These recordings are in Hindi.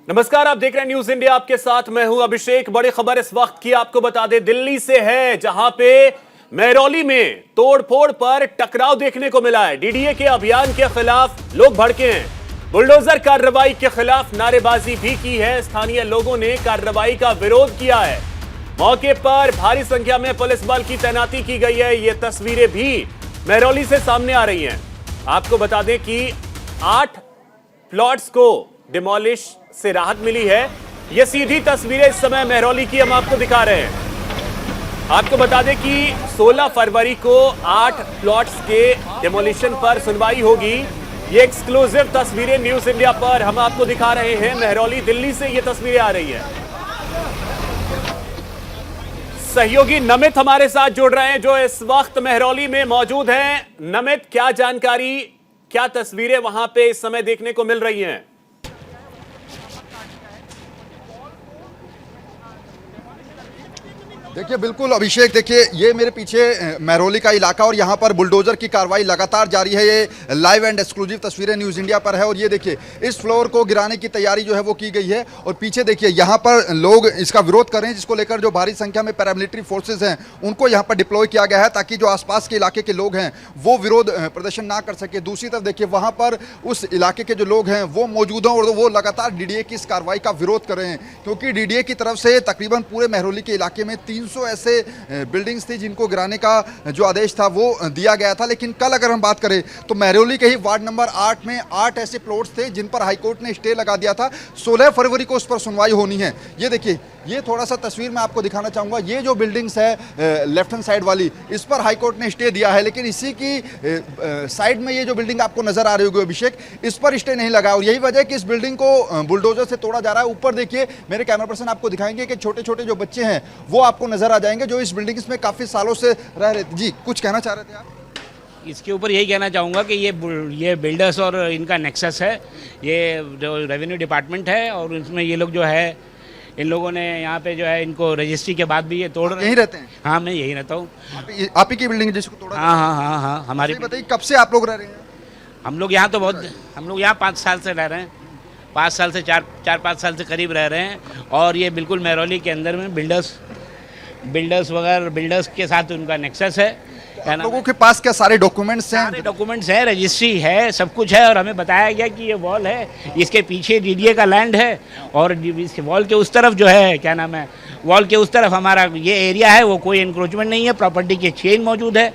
नमस्कार, आप देख रहे हैं न्यूज इंडिया। आपके साथ मैं हूं अभिषेक। बड़ी खबर इस वक्त की आपको बता दें, दिल्ली से है, जहां पे महरौली में तोड़फोड़ पर टकराव देखने को मिला है। डीडीए के अभियान के खिलाफ लोग भड़के हैं। बुलडोजर कार्रवाई के खिलाफ नारेबाजी भी की है। स्थानीय लोगों ने कार्रवाई का विरोध किया है। मौके पर भारी संख्या में पुलिस बल की तैनाती की गई है। ये तस्वीरें भी महरौली से सामने आ रही हैं। आपको बता दें कि 8 प्लॉट्स को डिमोलिश से राहत मिली है। ये सीधी तस्वीरें इस समय महरौली की हम आपको दिखा रहे हैं। आपको बता दें कि 16 फरवरी को 8 प्लॉट्स के डिमोलिशन पर सुनवाई होगी। ये एक्सक्लूसिव तस्वीरें न्यूज इंडिया पर हम आपको दिखा रहे हैं। महरौली दिल्ली से ये तस्वीरें आ रही हैं। सहयोगी नमित हमारे साथ जुड़ रहे हैं, जो इस वक्त महरौली में मौजूद हैं। नमित, क्या जानकारी, क्या तस्वीरें वहां पे इस समय देखने को मिल रही हैं? देखिए बिल्कुल अभिषेक, देखिए ये मेरे पीछे महरौली का इलाका और यहाँ पर बुलडोजर की कार्रवाई लगातार जारी है। ये लाइव एंड एक्सक्लूसिव तस्वीरें न्यूज़ इंडिया पर है और ये देखिए इस फ्लोर को गिराने की तैयारी जो है वो की गई है। और पीछे देखिए यहाँ पर लोग इसका विरोध कर रहे हैं, जिसको लेकर जो भारी संख्या में पैरामिलिट्री फोर्सेज हैं उनको यहाँ पर डिप्लॉय किया गया है, ताकि जो आसपास के इलाके के लोग हैं वो विरोध प्रदर्शन ना कर सके। दूसरी तरफ देखिए वहाँ पर उस इलाके के जो लोग हैं वो मौजूद हैं और वो लगातार डीडीए की इस कार्रवाई का विरोध कर रहे हैं, क्योंकि डीडीए की तरफ से तकरीबन पूरे महरौली के इलाके में 300 ऐसे बिल्डिंग्स थी जिनको गिराने का जो आदेश था वो दिया गया था। लेकिन कल अगर हम बात करें तो महरौली के ही वार्ड नंबर 8 में 8 ऐसे प्लॉट्स थे जिन पर हाईकोर्ट ने स्टे लगा दिया था। 16 फरवरी को उस पर सुनवाई होनी है। ये देखिए, ये थोड़ा सा तस्वीर मैं आपको दिखाना चाहूँगा। ये जो बिल्डिंग्स है लेफ्ट हैंड साइड वाली, इस पर हाईकोर्ट ने स्टे दिया है, लेकिन इसी की साइड में ये जो बिल्डिंग आपको नजर आ रही होगी अभिषेक, इस पर स्टे नहीं लगा और यही वजह है कि इस बिल्डिंग को बुलडोजर से तोड़ा जा रहा है। ऊपर देखिए, मेरे कैमरा पर्सन आपको दिखाएंगे कि छोटे छोटे जो बच्चे हैं वो आपको नजर आ जाएंगे, जो इस बिल्डिंग में काफी सालों से रह रहे थे। जी, कुछ कहना चाह रहे थे आप? इसके ऊपर यही कहना चाहूँगा कि ये बिल्डर्स और इनका नेक्सस है। ये जो रेवेन्यू डिपार्टमेंट है और इसमें ये लोग जो है, इन लोगों ने यहाँ पे जो है इनको रजिस्ट्री के बाद भी ये तोड़ रहे। यहीं रहते हैं? हाँ, मैं यहीं रहता हूँ। आप ही की बिल्डिंग है जिसको तोड़ा? हाँ, हमारी। बताइए, कब से आप लोग रह रहे हैं? हम लोग यहाँ 5 साल से रह रहे हैं। 5 साल से 4-5 साल से करीब रह रहे हैं। और ये बिल्कुल महरौली के अंदर में बिल्डर्स के साथ उनका नेक्सस है। लोगों के पास क्या सारे डॉक्यूमेंट्स हैं? सारे डॉक्यूमेंट्स हैं, रजिस्ट्री है, सब कुछ है। और हमें बताया गया कि ये वॉल है, इसके पीछे डीडीए का लैंड है और इस वॉल के उस तरफ जो है, क्या नाम है, वॉल के उस तरफ हमारा ये एरिया है, वो कोई इंक्रोचमेंट नहीं है। प्रॉपर्टी की चेन मौजूद है।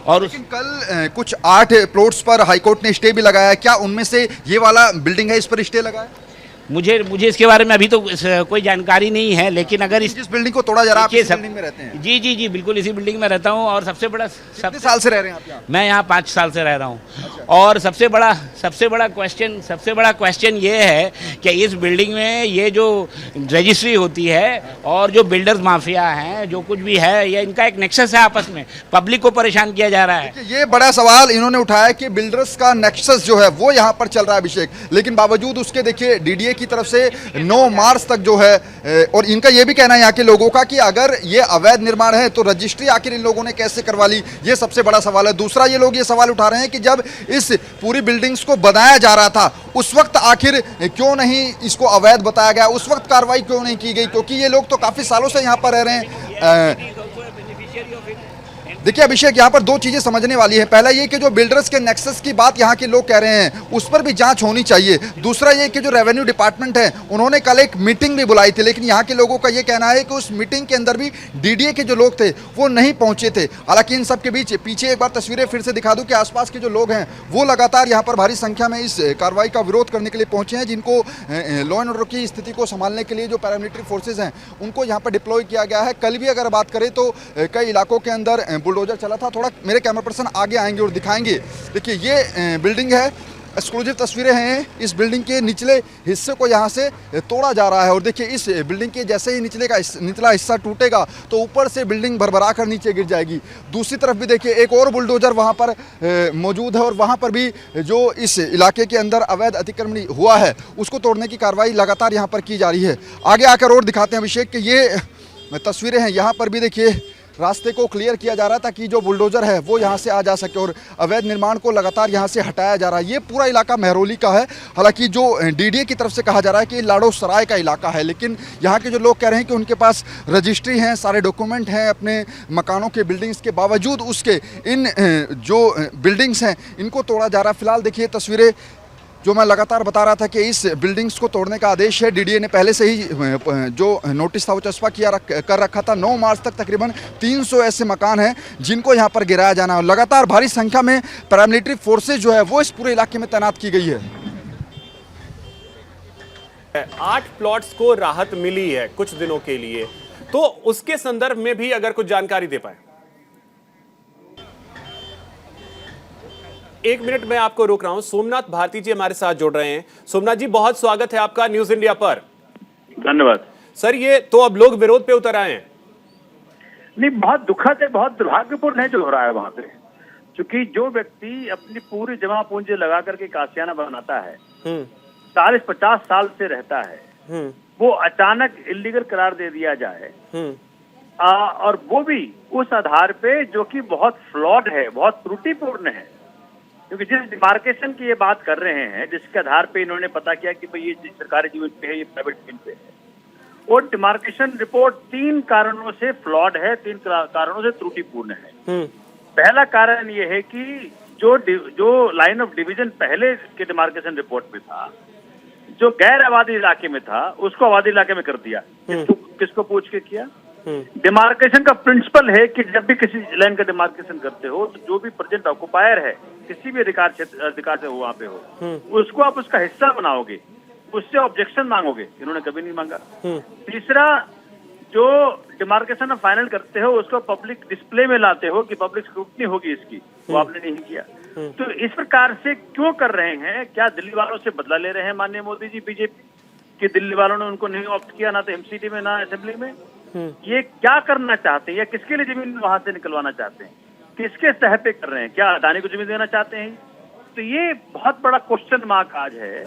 और लेकिन कल कुछ 8 प्लॉट्स पर हाईकोर्ट ने स्टे भी लगाया। क्या उनमें से ये वाला बिल्डिंग है, इस पर स्टे लगा है? मुझे इसके बारे में अभी तो कोई जानकारी नहीं है, लेकिन अगर जिस बिल्डिंग को तोड़ा जा रहा है, आप इस बिल्डिंग में रहते हैं? जी, बिल्कुल इसी बिल्डिंग में रहता हूँ। और सबसे बड़ा, कितने साल से रह रहे हैं आप यहाँ? मैं यहाँ 5 साल से रह रहा हूँ। और सबसे बड़ा क्वेश्चन ये है कि इस बिल्डिंग में ये जो रजिस्ट्री होती है और जो बिल्डर्स माफिया हैं, जो कुछ भी है, ये इनका एक नेक्सस है आपस में। पब्लिक को परेशान किया जा रहा है। ये बड़ा सवाल इन्होंने उठाया कि बिल्डर्स का नेक्सस जो है वो यहाँ पर चल रहा है अभिषेक, लेकिन बावजूद उसके देखिए डीडीए की तरफ से 9 मार्च तक जो है, और इनका ये भी कहना है यहाँ के लोगों का कि अगर ये अवैध निर्माण है तो रजिस्ट्री आखिर इन लोगों ने कैसे करवा ली, ये सबसे बड़ा सवाल है। दूसरा, ये लोग ये सवाल उठा रहे हैं कि जब इस पूरी बिल्डिंग्स को बनाया जा रहा था उस वक्त आखिर क्यों नहीं इसको अवैध बताया गया, उस वक्त कार्रवाई क्यों नहीं की गई, क्योंकि ये लोग तो काफी सालों से यहाँ पर रह रहे हैं। देखिए अभिषेक, यहाँ पर 2 चीजें समझने वाली है। पहला ये कि जो बिल्डर्स के नेक्सस की बात यहाँ के लोग कह रहे हैं उस पर भी जांच होनी चाहिए। दूसरा ये कि जो रेवेन्यू डिपार्टमेंट है उन्होंने कल एक मीटिंग भी बुलाई थी, लेकिन यहाँ के लोगों का ये कहना है कि उस मीटिंग के अंदर भी डीडीए के जो लोग थे वो नहीं पहुंचे थे। हालांकि इन सब के बीच पीछे एक बार तस्वीरें फिर से दिखा दूं कि आसपास के जो लोग हैं वो लगातार यहाँ पर भारी संख्या में इस कार्रवाई का विरोध करने के लिए पहुंचे हैं, जिनको लॉ एंड ऑर्डर की स्थिति को संभालने के लिए जो पैरामिलिट्री फोर्सेज हैं उनको यहाँ पर डिप्लॉय किया गया है। कल भी अगर बात करें तो कई इलाकों के अंदर बुलडोजर चला था। थोड़ा मेरे कैमरा पर्सन आगे आएंगे और दिखाएंगे। देखिए ये बिल्डिंग है, एक्सक्लूसिव तस्वीरें हैं। इस बिल्डिंग के निचले हिस्से को यहाँ से तोड़ा जा रहा है और देखिए इस बिल्डिंग के जैसे ही निचला हिस्सा टूटेगा तो ऊपर से बिल्डिंग भरभरा कर नीचे गिर जाएगी। दूसरी तरफ भी देखिए एक और बुलडोजर वहाँ पर मौजूद है और वहाँ पर भी जो इस इलाके के अंदर अवैध अतिक्रमण हुआ है उसको तोड़ने की कार्रवाई लगातार यहाँ पर की जा रही है। आगे आकर और दिखाते हैं अभिषेक कि ये तस्वीरें हैं। यहाँ पर भी देखिए रास्ते को क्लियर किया जा रहा है ताकि जो बुलडोजर है वो यहाँ से आ जा सके और अवैध निर्माण को लगातार यहाँ से हटाया जा रहा है। ये पूरा इलाका महरौली का है। हालांकि जो डीडीए की तरफ से कहा जा रहा है कि लाड़ो सराय का इलाका है, लेकिन यहाँ के जो लोग कह रहे हैं कि उनके पास रजिस्ट्री हैं, सारे डॉक्यूमेंट हैं अपने मकानों के, बिल्डिंग्स के बावजूद उसके इन जो बिल्डिंग्स हैं इनको तोड़ा जा रहा है। फिलहाल देखिए तस्वीरें जो मैं लगातार बता रहा था कि इस बिल्डिंग्स को तोड़ने का आदेश है। डीडीए ने पहले से ही जो नोटिस था वो चस्पा कर रखा था। 9 मार्च तक तकरीबन 300 ऐसे मकान हैं जिनको यहाँ पर गिराया जाना है। लगातार भारी संख्या में पैरामिलिट्री फोर्सेज जो है वो इस पूरे इलाके में तैनात की गई है। 8 प्लॉट्स को राहत मिली है कुछ दिनों के लिए, तो उसके संदर्भ में भी अगर कुछ जानकारी दे पाए। 1 मिनट में आपको रोक रहा हूं। सोमनाथ भारती जी हमारे साथ जुड़ रहे हैं। सोमनाथ जी, बहुत स्वागत है आपका न्यूज इंडिया पर। धन्यवाद सर, ये तो अब लोग विरोध पे उतर आए हैं। नहीं, बहुत दुखद है, बहुत दुर्भाग्यपूर्ण है जो हो रहा है वहां पे। क्योंकि जो व्यक्ति अपनी पूरी जमा पूंजी लगा करके कासियाना बनाता है, 40-50 साल से रहता है, वो अचानक इल्लीगल करार दे दिया जाए, और वो भी उस आधार पे जो कि बहुत फ्लॉड है, बहुत त्रुटिपूर्ण है। क्योंकि जिस डिमार्केशन की ये बात कर रहे हैं, जिसके आधार पे इन्होंने पता किया कि भाई ये सरकारी जमीन पे है, ये प्राइवेट जमीन पे है, वो डिमार्केशन रिपोर्ट 3 कारणों से फ्लॉड है, 3 कारणों से त्रुटिपूर्ण है। पहला कारण ये है कि जो लाइन ऑफ डिवीजन पहले के डिमार्केशन रिपोर्ट में था, जो गैर आबादी इलाके में था, उसको आबादी इलाके में कर दिया। किसको पूछ के किया? डिमार्केशन का प्रिंसिपल है कि जब भी किसी लाइन का डिमार्केशन करते हो तो जो भी प्रेजेंट ऑक्युपायर है, किसी भी अधिकार से हो वहां पे हो, उसको आप उसका हिस्सा बनाओगे, उससे ऑब्जेक्शन मांगोगे। इन्होंने कभी नहीं मांगा। तीसरा, जो डिमार्केशन आप फाइनल करते हो उसको पब्लिक डिस्प्ले में लाते हो कि पब्लिक स्क्रूटनी होगी इसकी, वो आपने नहीं किया। तो इस प्रकार से क्यों कर रहे हैं? क्या दिल्ली वालों से बदला ले रहे हैं माननीय मोदी जी, बीजेपी कि दिल्ली वालों ने उनको नहीं ऑप्ट किया, ना तो एमसीडी में ना असेंबली में? ये क्या करना चाहते हैं, या किसके लिए जमीन वहां से निकलवाना चाहते हैं, किसके सह पे कर रहे हैं? क्या अदानी को जमीन देना चाहते हैं? तो ये बहुत बड़ा क्वेश्चन मार्क आज है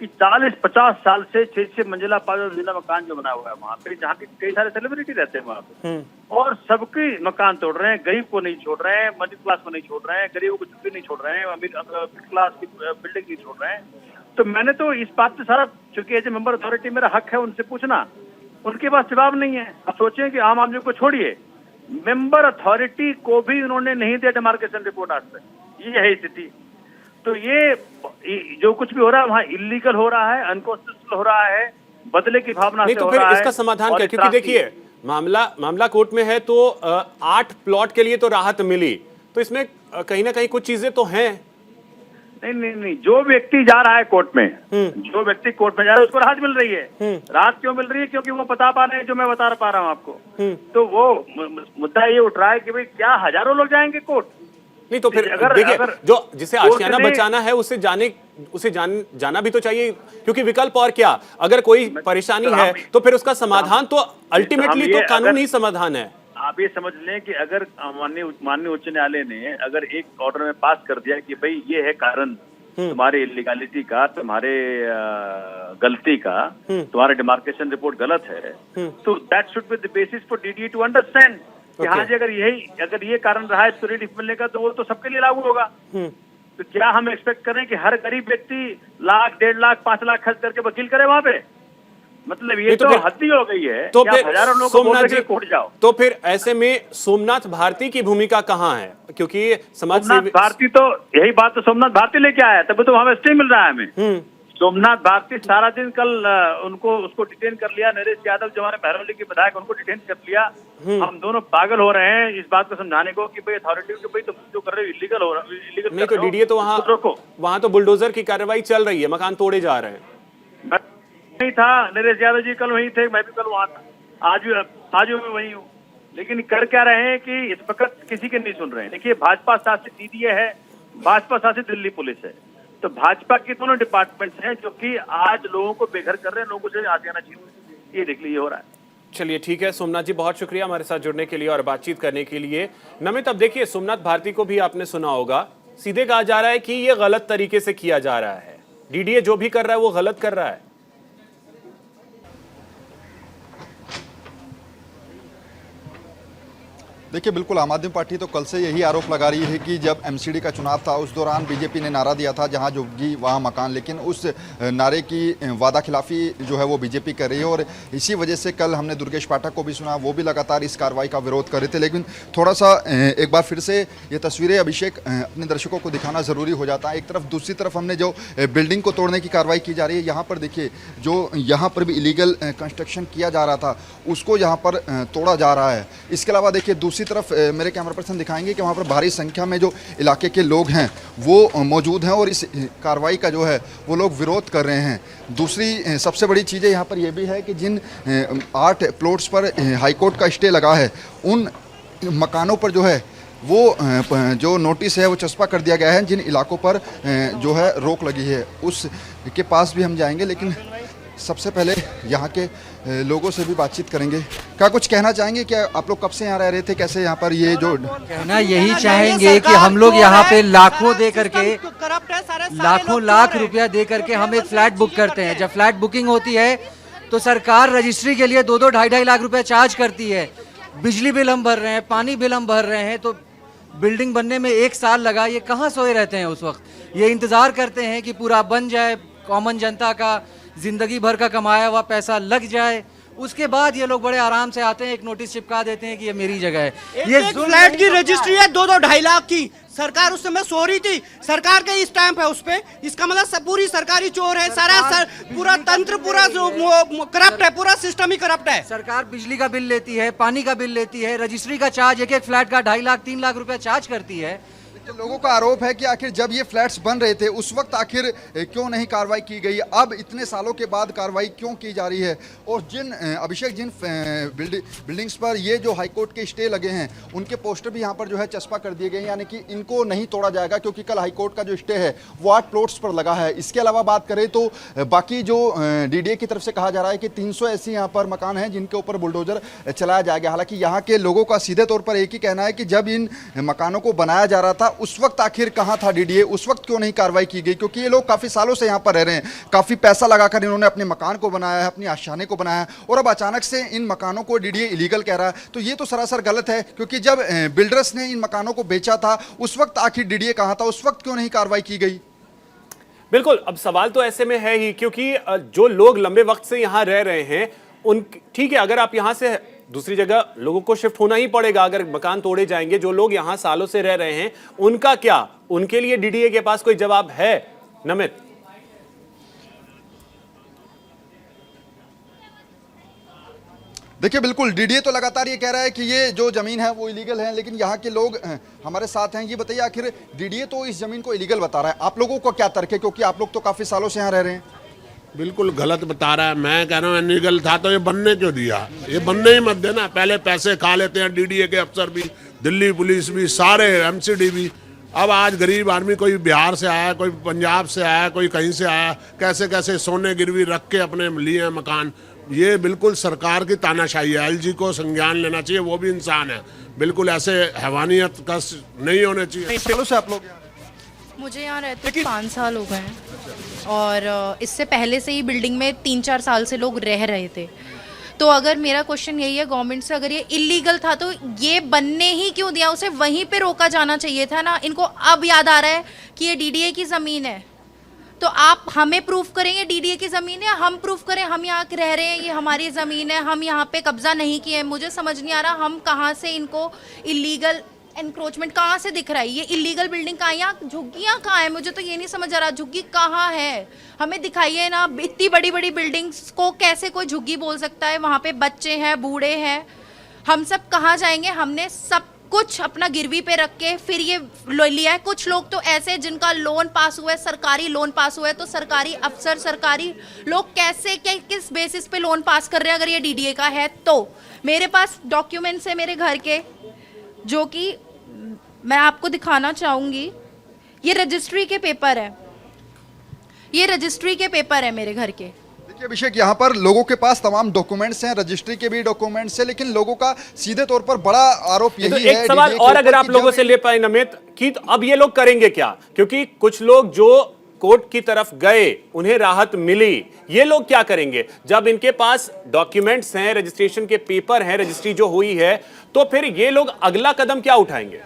कि 40-50 साल से 6-6 मंजिला 5 मंजिला मकान जो बना हुआ है वहां पे, जहाँ के कई सारे सेलिब्रिटी रहते हैं वहां पे, और सबके मकान तोड़ रहे हैं। गरीब को नहीं छोड़ रहे हैं, मिडिल क्लास को नहीं छोड़ रहे हैं, गरीबों को झुग्गी नहीं छोड़ रहे हैं, मिडिल क्लास की बिल्डिंग नहीं छोड़ रहे हैं। तो मैंने तो इस बात पे सारा, चूंकि एज ए मेंबर अथॉरिटी मेरा हक है उनसे पूछना, उनके पास जवाब नहीं है। आप सोचें कि आम आदमी को छोड़िए, मेंबर अथॉरिटी को भी उन्होंने नहीं दिया डिमार्केशन रिपोर्ट आज तक। ये है स्थिति। तो ये जो कुछ भी हो रहा है वहाँ इलीगल हो रहा है, अनकॉन्स्टिट्यूशनल हो रहा है, बदले की भावना से हो रहा है। तो फिर इसका समाधान क्या? क्योंकि देखिए मामला कोर्ट में है, तो 8 प्लॉट के लिए तो राहत मिली, तो इसमें कहीं ना कहीं कुछ चीजें तो हैं। नहीं, जो व्यक्ति जा रहा है कोर्ट में, जो व्यक्ति कोर्ट में जा रहा है उसको राहत मिल रही है। राहत क्यों मिल रही है? क्योंकि वो बता पा रहे हैं जो मैं बता पा रहा हूँ आपको। तो वो मुद्दा ये उठ रहा है कि भाई क्या हजारों लोग जाएंगे कोर्ट? नहीं, तो फिर देखिए, जो जिसे आशियाना बचाना है उसे जाना भी तो चाहिए, क्योंकि विकल्प और क्या? अगर कोई परेशानी है तो फिर उसका समाधान तो अल्टीमेटली तो कानून ही समाधान है। आप ये समझ लें कि अगर माननीय उच्च न्यायालय ने अगर एक ऑर्डर में पास कर दिया कि भाई ये है कारण तुम्हारे इलीगलिटी का, तुम्हारे गलती का, तुम्हारा डिमार्केशन रिपोर्ट गलत है, तो that should be the basis for DDA to understand कि हाँ जी, अगर ये कारण रहा है इसको रिलीफ मिलने का, तो वो तो सबके लिए लागू होगा। तो क्या हम एक्सपेक्ट करें कि हर गरीब व्यक्ति 1 लाख, 1.5 लाख, 5 लाख खर्च करके वकील करे वहां पे? मतलब ये तो हद ही हो गई है। तो फिर हजारों लोग सोमनाथ जी कोर्ट जाओ। तो फिर ऐसे में सोमनाथ भारती की भूमिका कहाँ है? क्योंकि समाज सोमनाथ भारती तो यही बात तो सोमनाथ भारती लेके आया, तभी तो हमें स्टे मिल रहा है हमें। सोमनाथ भारती सारा दिन, कल उसको डिटेन कर लिया, नरेश यादव जो हमारे महरौली के विधायक, उनको डिटेन कर लिया। हम दोनों पागल हो रहे हैं इस बात को समझाने को कि भाई अथॉरिटी के भाई तुम जो कर रहे हो इलीगल हो रहा है, इलीगल नहीं। तो डीडीए तो वहाँ तो बुलडोजर की कार्रवाई चल रही है, मकान तोड़े जा रहे हैं। नहीं था, नरेश यादव जी कल वहीं थे, मैं भी कल वहाँ था, आज भी मैं वहीं हूँ। लेकिन कर क्या रहे हैं कि इस वक्त किसी के नहीं सुन रहे हैं। देखिए, भाजपा शासित डीडीए है, भाजपा शासित दिल्ली पुलिस है, तो भाजपा के दोनों डिपार्टमेंट्स हैं जो कि आज लोगों को बेघर कर रहे हैं, लोगों से आगे आना चाहिए। ये देख लीजिए हो रहा है। चलिए ठीक है सोमनाथ जी, बहुत शुक्रिया हमारे साथ जुड़ने के लिए और बातचीत करने के लिए। नमित, अब देखिए सोमनाथ भारती को भी आपने सुना होगा, सीधे कहा जा रहा है कि ये गलत तरीके से किया जा रहा है, डीडीए जो भी कर रहा है वो गलत कर रहा है। देखिए बिल्कुल आम आदमी पार्टी तो कल से यही आरोप लगा रही है कि जब एमसीडी का चुनाव था उस दौरान बीजेपी ने नारा दिया था जहां झुग्गी वहां मकान, लेकिन उस नारे की वादा खिलाफी जो है वो बीजेपी कर रही है। और इसी वजह से कल हमने दुर्गेश पाठक को भी सुना, वो भी लगातार इस कार्रवाई का विरोध कर रहे थे। लेकिन थोड़ा सा एक बार फिर से ये तस्वीरें अभिषेक अपने दर्शकों को दिखाना ज़रूरी हो जाता है। एक तरफ, दूसरी तरफ हमने जो बिल्डिंग को तोड़ने की कार्रवाई की जा रही है, यहाँ पर देखिए जो यहाँ पर भी इलीगल कंस्ट्रक्शन किया जा रहा था उसको यहाँ पर तोड़ा जा रहा है। इसके अलावा देखिए दूसरी तरफ मेरे कैमरा पर्सन दिखाएंगे कि वहाँ पर भारी संख्या में जो इलाके के लोग हैं वो मौजूद हैं और इस कार्रवाई का जो है वो लोग विरोध कर रहे हैं। दूसरी सबसे बड़ी चीज़ें यहाँ पर यह भी है कि जिन 8 प्लॉट्स पर हाईकोर्ट का स्टे लगा है उन मकानों पर जो है वो जो नोटिस है वो चस्पा कर दिया गया है। जिन इलाकों पर जो है रोक लगी है उस के पास भी हम जाएंगे, लेकिन सबसे पहले यहाँ के लोगों से भी बातचीत करेंगे। क्या कुछ कहना चाहेंगे? क्या आप लोग कब से यहाँ रह रहे थे? कैसे यहाँ पर ये जो कहना यही चाहेंगे कि हम लोग यहाँ पे लाखों दे करके लाखों लाख रुपया दे करके हम एक फ्लैट बुक करते हैं। जब फ्लैट बुकिंग होती है तो सरकार रजिस्ट्री के लिए 2-2 ढाई लाख रुपया चार्ज करती है। बिजली बिल हम भर रहे हैं, पानी बिल हम भर रहे हैं, तो बिल्डिंग बनने में 1 साल लगा। ये कहाँ सोए रहते हैं उस वक्त? ये इंतज़ार करते हैं कि पूरा बन जाए, कॉमन जनता का जिंदगी भर का कमाया हुआ पैसा लग जाए, उसके बाद ये लोग बड़े आराम से आते हैं, एक नोटिस चिपका देते हैं कि ये मेरी जगह है। ये फ्लैट की रजिस्ट्री है 2-2 ढाई लाख की। सरकार उस समय सो रही थी, सरकार का स्टैंप है उस पे। इसका मतलब पूरी सरकारी चोर है, पूरा तंत्र पूरा करप्ट है, पूरा सिस्टम ही करप्ट है। सरकार बिजली का बिल लेती है, पानी का बिल लेती है, रजिस्ट्री का चार्ज एक फ्लैट का 2.5 लाख 3 लाख रुपया चार्ज करती है। लोगों का आरोप है कि आखिर जब ये फ्लैट्स बन रहे थे उस वक्त आखिर क्यों नहीं कार्रवाई की गई, अब इतने सालों के बाद कार्रवाई क्यों की जा रही है। और जिन अभिषेक जिन बिल्डिंग्स पर ये जो हाईकोर्ट के स्टे लगे हैं उनके पोस्टर भी यहाँ पर जो है चस्पा कर दिए गए हैं, यानी कि इनको नहीं तोड़ा जाएगा क्योंकि कल हाईकोर्ट का जो स्टे है वो 8 प्लॉट्स पर लगा है। इसके अलावा बात करें तो बाकी जो DDA की तरफ से कहा जा रहा है कि 300 ऐसी यहाँ पर मकान हैं जिनके ऊपर बुलडोजर चलाया जाएगा। हालांकि यहाँ के लोगों का सीधे तौर पर एक ही कहना है कि जब इन मकानों को बनाया जा रहा था उस वक्त आखिर कहां था DDA, उस वक्त क्यों नहीं कार्रवाई की गई? क्योंकि ये लोग काफी सालों से यहां पर रह रहे हैं, काफी पैसा लगाकर इन्होंने अपने मकान को बनाया है, अपनी आशियाने को बनाया है, और अब अचानक से इन मकानों को DDA इलीगल कह रहा है। तो ये तो सरासर गलत है, क्योंकि जब बिल्डर्स ने इन मकानों को बेचा था उस वक्त आखिर DDA कहां था, उस वक्त क्यों नहीं कार्रवाई की गई? बिल्कुल, अब सवाल तो ऐसे में है ही क्योंकि जो लोग लंबे वक्त से यहां रह रहे हैं उन ठीक है, अगर आप यहां से दूसरी जगह लोगों को शिफ्ट होना ही पड़ेगा अगर मकान तोड़े जाएंगे। जो लोग यहां सालों से रह रहे हैं उनका क्या? उनके लिए DDA के पास कोई जवाब है? नमित, देखिए बिल्कुल DDA तो लगातार ये कह रहा है कि ये जो जमीन है वो इलीगल है, लेकिन यहाँ के लोग हमारे साथ हैं। ये बताइए आखिर DDA तो इस जमीन को इलीगल बता रहा है, आप लोगों को क्या तर्क है? क्योंकि आप लोग तो काफी सालों से यहाँ रह रहे हैं। बिल्कुल गलत बता रहा है। मैं कह रहा हूँ इलीगल था तो ये बनने क्यों दिया? ये बनने ही मत देना। पहले पैसे खा लेते हैं DDA के अफसर भी, दिल्ली पुलिस भी, सारे MCD भी। अब आज गरीब आदमी कोई बिहार से आया, कोई पंजाब से आया, कोई कहीं से आया, कैसे कैसे सोने गिरवी रख के अपने लिए हैं मकान। ये बिल्कुल सरकार की तानाशाही है। LG को संज्ञान लेना चाहिए, वो भी इंसान है। बिल्कुल ऐसे हैवानियत का नहीं होने चाहिए। सालों से आप लोग मुझे यहाँ रहते 5 साल हो गए हैं और इससे पहले से ही बिल्डिंग में 3-4 साल से लोग रह रहे थे। तो अगर मेरा क्वेश्चन यही है गवर्नमेंट से, अगर ये इलीगल था तो ये बनने ही क्यों दिया? उसे वहीं पे रोका जाना चाहिए था ना। इनको अब याद आ रहा है कि ये DDA की ज़मीन है, तो आप हमें प्रूफ करेंगे DDA की ज़मीन है, हम प्रूफ करें हम यहाँ रह रहे हैं, ये हमारी ज़मीन है, हम यहाँ पे कब्जा नहीं किए। मुझे समझ नहीं आ रहा हम कहाँ से इनको इलीगल एनक्रोचमेंट कहाँ से दिख रहा है? ये इलीगल बिल्डिंग कहाँ है? यहाँ झुग्गियाँ कहाँ है? मुझे तो ये नहीं समझ आ रहा झुग्गी कहाँ है, हमें दिखाइए ना। इतनी बड़ी बड़ी बिल्डिंग्स को कैसे कोई झुग्गी बोल सकता है? वहाँ पे बच्चे हैं, बूढ़े हैं, हम सब कहाँ जाएंगे? हमने सब कुछ अपना गिरवी पे रख के फिर ये लिया है। कुछ लोग तो ऐसे जिनका लोन पास हुआ है, सरकारी लोन पास हुआ है, तो सरकारी अफसर, सरकारी लोग कैसे किस बेसिस पे लोन पास कर रहे हैं? अगर ये DDA का है तो मेरे पास डॉक्यूमेंट्स है मेरे घर के, जो कि मैं आपको दिखाना चाहूँगी। ये रजिस्ट्री के पेपर है, ये रजिस्ट्री के पेपर है मेरे घर के। देखिए अभिषेक, यहाँ पर लोगों के पास तमाम डॉक्यूमेंट्स हैं, रजिस्ट्री के भी डॉक्यूमेंट्स हैं, लेकिन लोगों का सीधे तौर पर बड़ा आरोप यही है। एक सवाल और अगर आप लोगों से ले पाए नमित कि तो अब ये लोग करेंगे क्या? क्योंकि कुछ लोग जो कोर्ट की तरफ गए, उन्हें राहत मिली, ये लोग क्या करेंगे? जब इनके पास डॉक्यूमेंट्स हैं, रजिस्ट्रेशन के पेपर हैं, रजिस्ट्री जो हुई है, तो फिर ये लोग अगला कदम क्या उठाएंगे?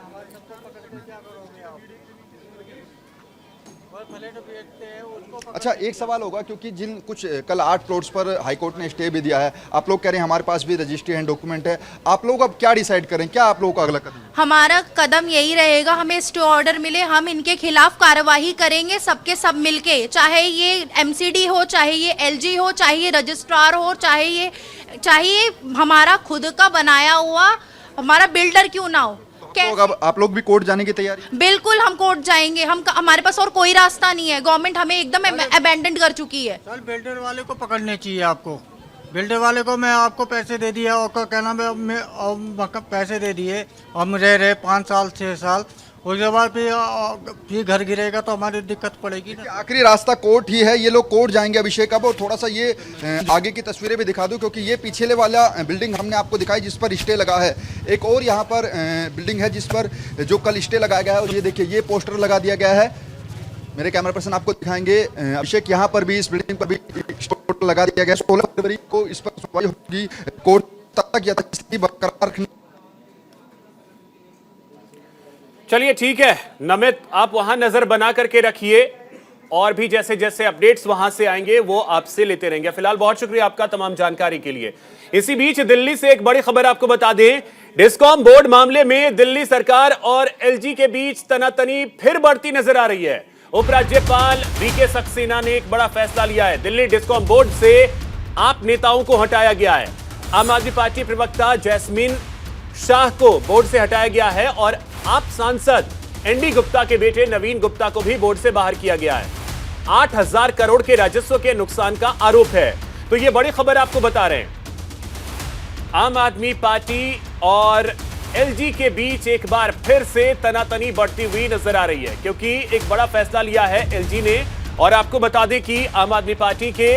अच्छा, एक सवाल होगा, क्योंकि जिन कुछ कल 8 प्लॉट्स पर हाईकोर्ट ने स्टे भी दिया है, आप लोग कह रहे हैं हमारे पास भी रजिस्ट्री एंड डॉक्यूमेंट है, आप लोग अब क्या डिसाइड करें? क्या आप लोगों का अगला कदम? हमारा कदम यही रहेगा, हमें स्टे ऑर्डर मिले, हम इनके खिलाफ कार्रवाई करेंगे, सबके सब मिलके, चाहे ये एमसीडी हो, चाहे ये एलजी हो, चाहे ये रजिस्ट्रार हो, चाहे ये हमारा खुद का बनाया हुआ हमारा बिल्डर क्यों ना हो। अब आप लोग भी कोर्ट जाने की तैयारी? बिल्कुल, हम कोर्ट जाएंगे। हमारे पास और कोई रास्ता नहीं है, गवर्नमेंट हमें एकदम अबैंडन कर चुकी है। सर, बिल्डर वाले को पकड़ने चाहिए आपको। बिल्डर वाले को मैं आपको पैसे दे दिया और क्या नाम है, पैसे दे दिए, हम रहे 5 साल 6 साल, उसके बाद फिर घर गिरेगा तो हमारी दिक्कत पड़ेगी ना। आखिरी रास्ता कोर्ट ही है, ये लोग कोर्ट जाएंगे अभिषेक। अब और थोड़ा सा ये आगे की तस्वीरें भी दिखा दूं, क्योंकि ये पिछले वाला बिल्डिंग हमने आपको दिखाई जिस पर स्टे लगा है। एक और यहाँ पर बिल्डिंग है जिस पर जो कल स्टे लगाया गया है, और ये देखिए ये पोस्टर लगा दिया गया है। मेरे कैमरा पर्सन आपको दिखाएंगे अभिषेक, यहाँ पर भी इस बिल्डिंग पर भी पोस्टर लगा दिया गया है। 16 फरवरी को इस पर सुनवाई होगी, कोर्ट तक या स्थिति बरकरार रखने। चलिए ठीक है नमित, आप वहां नजर बना करके रखिए, और भी जैसे जैसे अपडेट्स वहां से आएंगे वो आपसे लेते रहेंगे। फिलहाल बहुत शुक्रिया आपका तमाम जानकारी के लिए। इसी बीच दिल्ली से एक बड़ी खबर आपको बता दें, डिस्कॉम बोर्ड मामले में दिल्ली सरकार और एलजी के बीच तनातनी फिर बढ़ती नजर आ रही है। उपराज्यपाल वीके सक्सेना ने एक बड़ा फैसला लिया है। दिल्ली डिस्कॉम बोर्ड से आप नेताओं को हटाया गया है। आम आदमी पार्टी प्रवक्ता जैस्मिन शाह को बोर्ड से हटाया गया है, और आप सांसद एनडी गुप्ता के बेटे नवीन गुप्ता को भी बोर्ड से बाहर किया गया है। 8000 करोड़ के राजस्व के नुकसान का आरोप है। तो ये बड़ी खबर आपको बता रहे हैं। आम आदमी पार्टी और एलजी के बीच एक बार फिर से तनातनी बढ़ती हुई नजर आ रही है, क्योंकि एक बड़ा फैसला लिया है एलजी ने। और आपको बता दें कि आम आदमी पार्टी के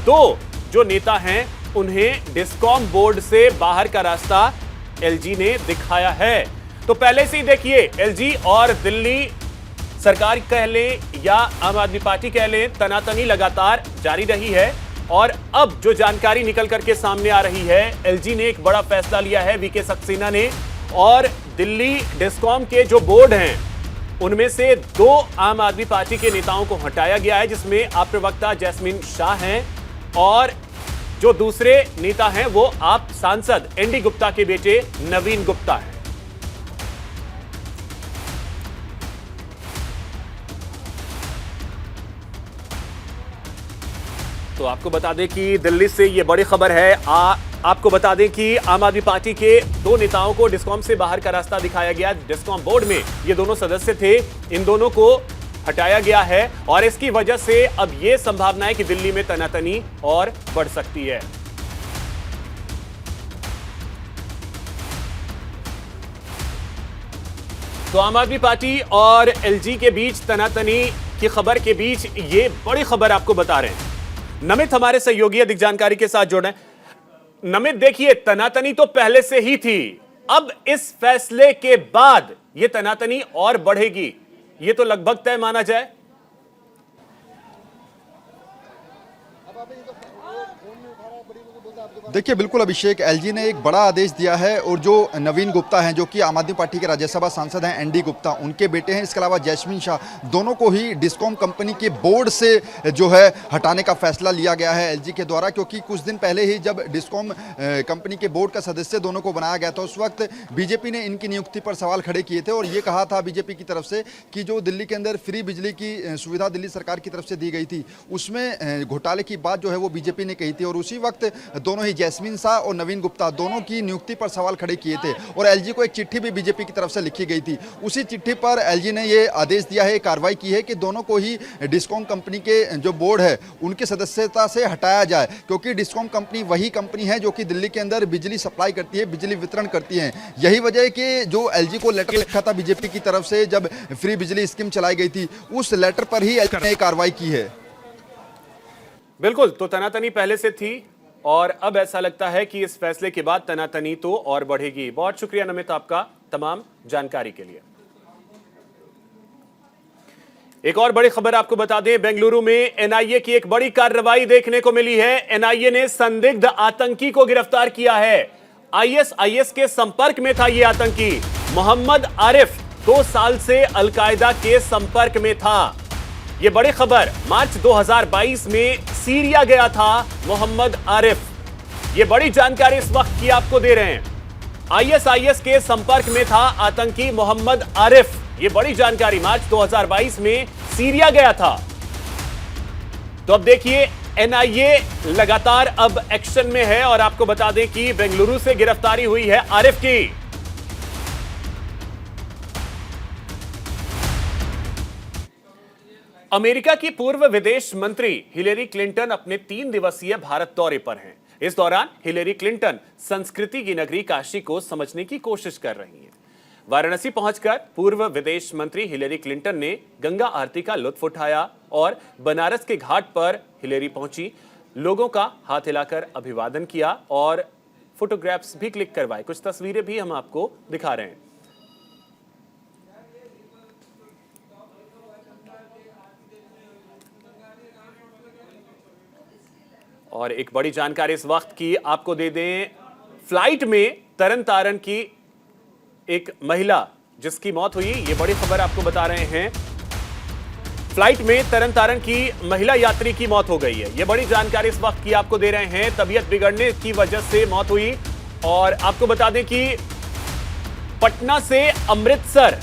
2 जो नेता हैं, उन्हें डिस्कॉम बोर्ड से बाहर का रास्ता एलजी ने दिखाया है। तो पहले से ही देखिए, एलजी और दिल्ली सरकार कह लें या आम आदमी पार्टी कह लें, तनातनी लगातार जारी रही है। और अब जो जानकारी निकल करके सामने आ रही है, एलजी ने एक बड़ा फैसला लिया है, वीके सक्सेना ने, और दिल्ली डिस्कॉम के जो बोर्ड हैं उनमें से 2 आम आदमी पार्टी के नेताओं को हटाया गया है, जिसमें आप प्रवक्ता जैस्मिन शाह हैं, और जो दूसरे नेता हैं वो आप सांसद एनडी गुप्ता के बेटे नवीन गुप्ता हैं। तो आपको बता दें कि दिल्ली से ये बड़ी खबर है। आपको बता दें कि आम आदमी पार्टी के 2 नेताओं को डिस्कॉम से बाहर का रास्ता दिखाया गया। डिस्कॉम बोर्ड में ये दोनों सदस्य थे, इन दोनों को हटाया गया है, और इसकी वजह से अब ये संभावना है कि दिल्ली में तनातनी और बढ़ सकती है। तो आम आदमी पार्टी और एलजी के बीच तनातनी की खबर के बीच ये बड़ी खबर आपको बता रहे हैं। नमित हमारे सहयोगी अधिक जानकारी के साथ जुड़े। नमित, देखिए, तनातनी तो पहले से ही थी, अब इस फैसले के बाद ये तनातनी और बढ़ेगी, ये तो लगभग तय माना जाए। देखिए, बिल्कुल अभिषेक, एलजी ने एक बड़ा आदेश दिया है, और जो नवीन गुप्ता हैं, जो कि आम आदमी पार्टी के राज्यसभा सांसद हैं, एनडी गुप्ता, उनके बेटे हैं, इसके अलावा जैस्मिन शाह, दोनों को ही डिस्कॉम कंपनी के बोर्ड से जो है हटाने का फैसला लिया गया है एलजी के द्वारा। क्योंकि कुछ दिन पहले ही जब डिस्कॉम कंपनी के बोर्ड का सदस्य दोनों को बनाया गया था, उस वक्त बीजेपी ने इनकी नियुक्ति पर सवाल खड़े किए थे, और ये कहा था बीजेपी की तरफ से कि जो दिल्ली के अंदर फ्री बिजली की सुविधा दिल्ली सरकार की तरफ से दी गई थी, उसमें घोटाले की बात जो है वो बीजेपी ने कही थी। और उसी वक्त दोनों ही जैस्मिन शाह और नवीन गुप्ता दोनों की नियुक्ति पर सवाल खड़े किए थे, और एलजी को एक चिट्ठी भी बीजेपी की तरफ से लिखी गई थी। उसी चिट्ठी पर एलजी ने ये आदेश दिया है, कार्रवाई की है कि दोनों को ही डिस्कॉम कंपनी के जो बोर्ड है उनके सदस्यता से हटाया जाए, क्योंकि डिस्कॉम कंपनी वही कंपनी है जो कि दिल्ली के अंदर बिजली सप्लाई करती है, बिजली वितरण करती है। यही वजह है कि जो एलजी को लेटर लिखा था बीजेपी की तरफ से जब फ्री बिजली स्कीम चलाई गई थी, उस लेटर पर ही एलजी ने कार्रवाई की है। बिल्कुल, तो तनातनी पहले से थी, और अब ऐसा लगता है कि इस फैसले के बाद तनातनी तो और बढ़ेगी। बहुत शुक्रिया नमित आपका तमाम जानकारी के लिए। एक और बड़ी खबर आपको बता दें, बेंगलुरु में एनआईए की एक बड़ी कार्रवाई देखने को मिली है। एनआईए ने संदिग्ध आतंकी को गिरफ्तार किया है। आईएसआईएस के संपर्क में था यह आतंकी मोहम्मद आरिफ, 2 साल से अलकायदा के संपर्क में था। यह बड़ी खबर, मार्च 2022 में सीरिया गया था मोहम्मद आरिफ। यह बड़ी जानकारी इस वक्त की आपको दे रहे हैं। आईएसआईएस के संपर्क में था आतंकी मोहम्मद आरिफ। यह बड़ी जानकारी, मार्च 2022 में सीरिया गया था। तो अब देखिए, एनआईए लगातार अब एक्शन में है और आपको बता दें कि बेंगलुरु से गिरफ्तारी हुई है आरिफ की। अमेरिका की पूर्व विदेश मंत्री हिलेरी क्लिंटन अपने 3 दिवसीय भारत दौरे पर हैं। इस दौरान हिलेरी क्लिंटन संस्कृति की नगरी काशी को समझने की कोशिश कर रही हैं। वाराणसी पहुंचकर पूर्व विदेश मंत्री हिलेरी क्लिंटन ने गंगा आरती का लुत्फ उठाया और बनारस के घाट पर हिलेरी पहुंची, लोगों का हाथ हिलाकर अभिवादन किया और फोटोग्राफ्स भी क्लिक करवाए। कुछ तस्वीरें भी हम आपको दिखा रहे हैं। और एक बड़ी जानकारी इस वक्त की आपको दे दें, फ्लाइट में तरन तारण की एक महिला जिसकी मौत हुई, ये बड़ी खबर आपको बता रहे हैं। फ्लाइट में तरन तारण की महिला यात्री की मौत हो गई है। ये बड़ी जानकारी इस वक्त की आपको दे रहे हैं। तबीयत बिगड़ने की वजह से मौत हुई और आपको बता दें कि पटना से अमृतसर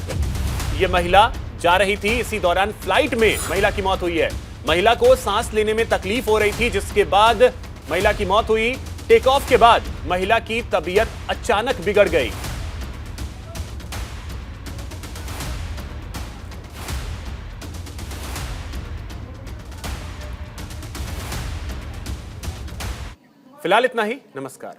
ये महिला जा रही थी। इसी दौरान फ्लाइट में महिला की मौत हुई है। महिला को सांस लेने में तकलीफ हो रही थी, जिसके बाद महिला की मौत हुई। टेक ऑफ के बाद महिला की तबीयत अचानक बिगड़ गई। फिलहाल इतना ही। नमस्कार।